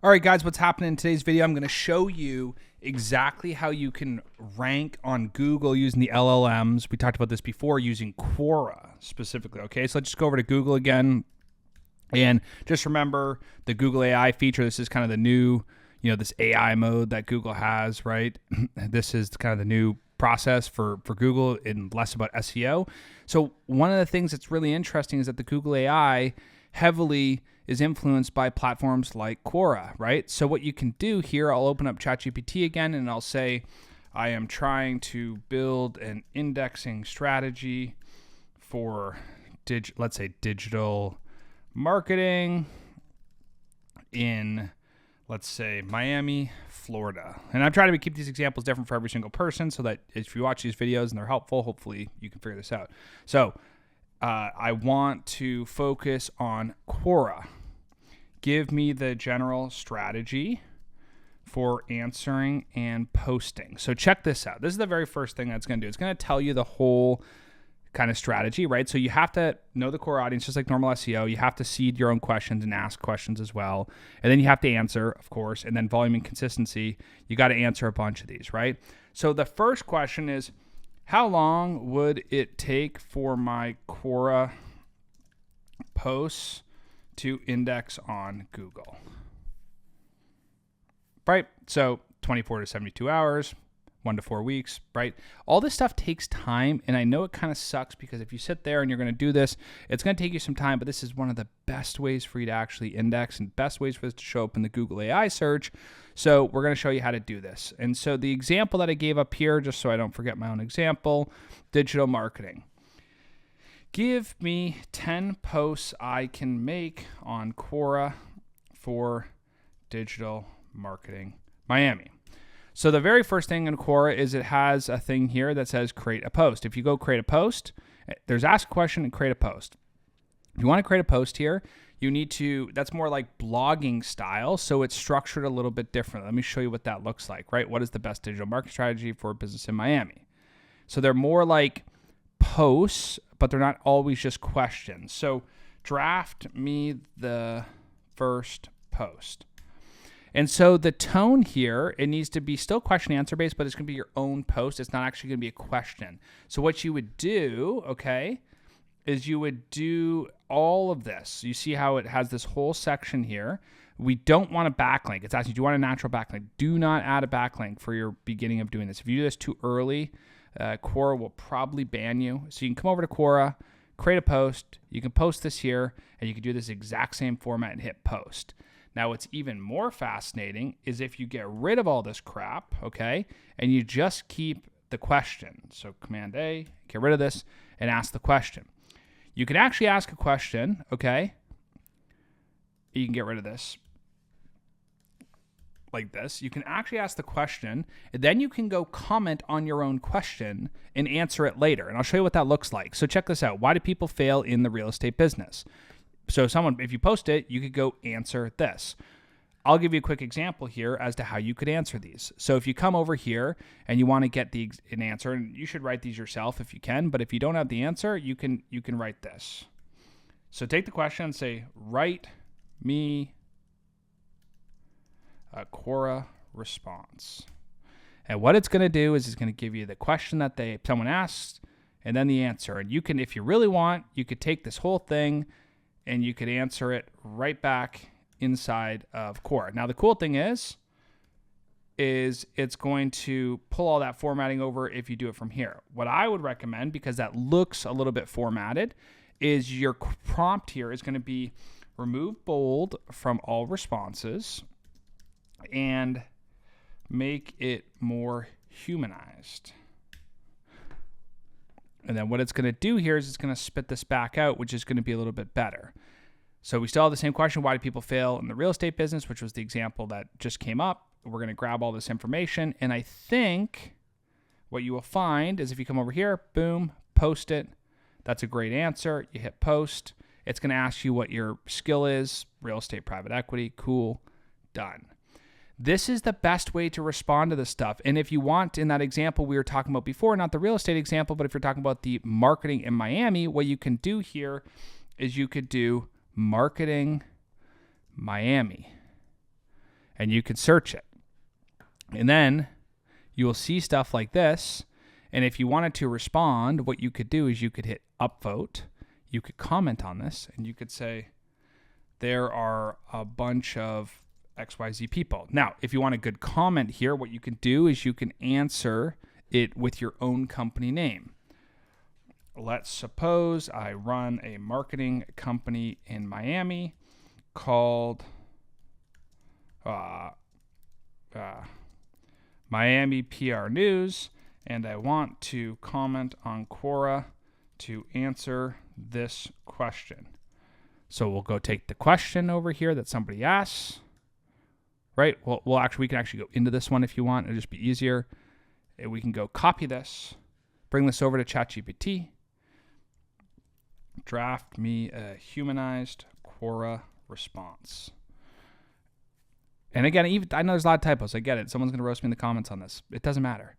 All right, guys, what's happening in today's video? I'm going to show you exactly how you can rank on Google using the LLMs. We talked about this before using Quora specifically. Okay, so let's just go over to Google again. And just remember the Google AI feature. This is kind of the new, this AI mode that Google has, right? This is kind of the new process for Google and less about SEO. So one of the things that's really interesting is that the Google AI heavily is influenced by platforms like Quora, right? So what you can do here, I'll open up ChatGPT again and I'll say, I am trying to build an indexing strategy for, let's say, digital marketing in, let's say, Miami, Florida. And I'm trying to keep these examples different for every single person so that if you watch these videos and they're helpful, hopefully you can figure this out. So I want to focus on Quora. Give me the general strategy for answering and posting. So check this out. This is the very first thing that's going to do. It's going to tell you the whole kind of strategy, right? So you have to know the core audience, just like normal SEO. You have to seed your own questions and ask questions as well. And then you have to answer, of course, and then volume and consistency. You got to answer a bunch of these, right? So the first question is, how long would it take for my Quora posts to index on Google? Right? So 24 to 72 hours, 1 to 4 weeks, right? All this stuff takes time, and I know it kind of sucks because if you sit there and you're going to do this, it's going to take you some time, but this is one of the best ways for you to actually index and best ways for this to show up in the Google AI search. So we're going to show you how to do this. And so the example that I gave up here, just so I don't forget my own example, digital marketing. Give me 10 posts I can make on Quora for digital marketing Miami. So the very first thing in Quora is it has a thing here that says create a post. If you go create a post, there's ask a question and create a post. If you want to create a post here, you need to, that's more like blogging style. So it's structured a little bit different. Let me show you what that looks like, right? What is the best digital marketing strategy for a business in Miami? So they're more like posts, but they're not always just questions. So draft me the first post. And so the tone here, it needs to be still question answer based, but it's going to be your own post. It's not actually going to be a question. So what you would do, okay, is you would do all of this. You see how it has this whole section here. We don't want a backlink. It's asking, do you want a natural backlink? Do not add a backlink for your beginning of doing this. If you do this too early, Quora will probably ban you. So you can come over to Quora, create a post. You can post this here, and you can do this exact same format and hit post. Now, what's even more fascinating is if you get rid of all this crap, okay, and you just keep the question. So Command A, get rid of this, and ask the question. You can actually ask a question, okay? You can get rid of this like this. You can actually ask the question, and then you can go comment on your own question and answer it later. And I'll show you what that looks like. So check this out. Why do people fail in the real estate business? So if you post it, you could go answer this. I'll give you a quick example here as to how you could answer these. So if you come over here and you want to get an answer, and you should write these yourself if you can, but if you don't have the answer, you can write this. So take the question and say, write me a Quora response. And what it's going to do is it's going to give you the question that someone asked and then the answer. And you can, if you really want, you could take this whole thing and you could answer it right back inside of Quora. Now, the cool thing is it's going to pull all that formatting over if you do it from here. What I would recommend, because that looks a little bit formatted, is your prompt here is going to be remove bold from all responses and make it more humanized. And then what it's going to do here is it's going to spit this back out, which is going to be a little bit better. So we still have the same question, why do people fail in the real estate business, which was the example that just came up. We're going to grab all this information. And I think what you will find is if you come over here, boom, post it. That's a great answer. You hit post. It's going to ask you what your skill is, real estate, private equity. Cool, done. This is the best way to respond to this stuff. And if you want, in that example we were talking about before, not the real estate example, but if you're talking about the marketing in Miami, what you can do here is you could do marketing Miami. and you can search it. And then you will see stuff like this. And if you wanted to respond, what you could do is you could hit upvote. You could comment on this, and you could say, there are a bunch of XYZ people. Now, if you want a good comment here, what you can do is you can answer it with your own company name. Let's suppose I run a marketing company in Miami called Miami PR News, and I want to comment on Quora to answer this question. So we'll go take the question over here that somebody asks, right? We can actually go into this one if you want. It'll just be easier. And we can go copy this, bring this over to ChatGPT, draft me a humanized Quora response. And again, I know there's a lot of typos. I get it. Someone's going to roast me in the comments on this. It doesn't matter.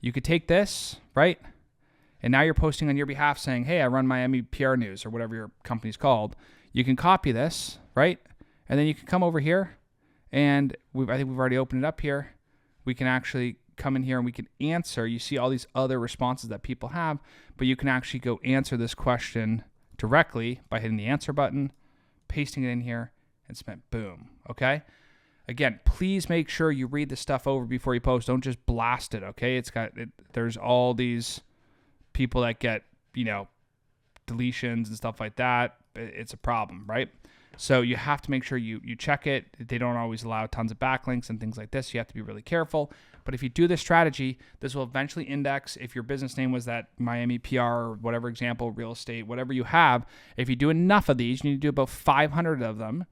You could take this, right? And now you're posting on your behalf saying, hey, I run Miami PR News or whatever your company's called. You can copy this, right? And then you can come over here and I think we've already opened it up here. We can actually come in here and we can answer. You see all these other responses that people have, but you can actually go answer this question directly by hitting the answer button, pasting it in here, and boom, okay? Again, please make sure you read the stuff over before you post. Don't just blast it, okay? There's all these people that get, deletions and stuff like that. It's a problem, right? So you have to make sure you check it. They don't always allow tons of backlinks and things like this. You have to be really careful. But if you do this strategy, this will eventually index. If your business name was that Miami PR or whatever example, real estate, whatever you have, if you do enough of these, you need to do about 500 of them.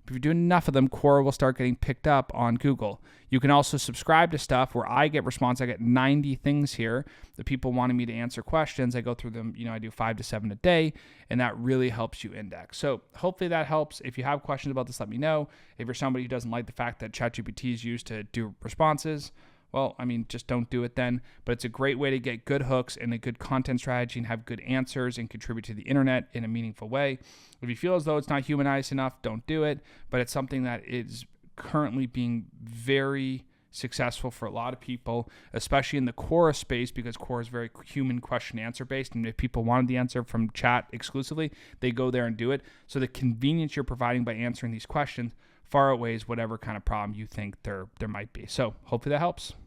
If you do enough of them, Quora will start getting picked up on Google. You can also subscribe to stuff where I get response. I get 90 things here. The people wanting me to answer questions, I go through them. I do 5 to 7 a day, and that really helps you index. So hopefully that helps. If you have questions about this, let me know. If you're somebody who doesn't like the fact that ChatGPT is used to do responses, well, just don't do it then. But it's a great way to get good hooks and a good content strategy and have good answers and contribute to the internet in a meaningful way. If you feel as though it's not humanized enough, don't do it. But it's something that is currently being very successful for a lot of people, especially in the Quora space, because Quora is very human question answer based. And if people wanted the answer from chat exclusively, they go there and do it. So the convenience you're providing by answering these questions far outweighs whatever kind of problem you think there might be. So hopefully that helps.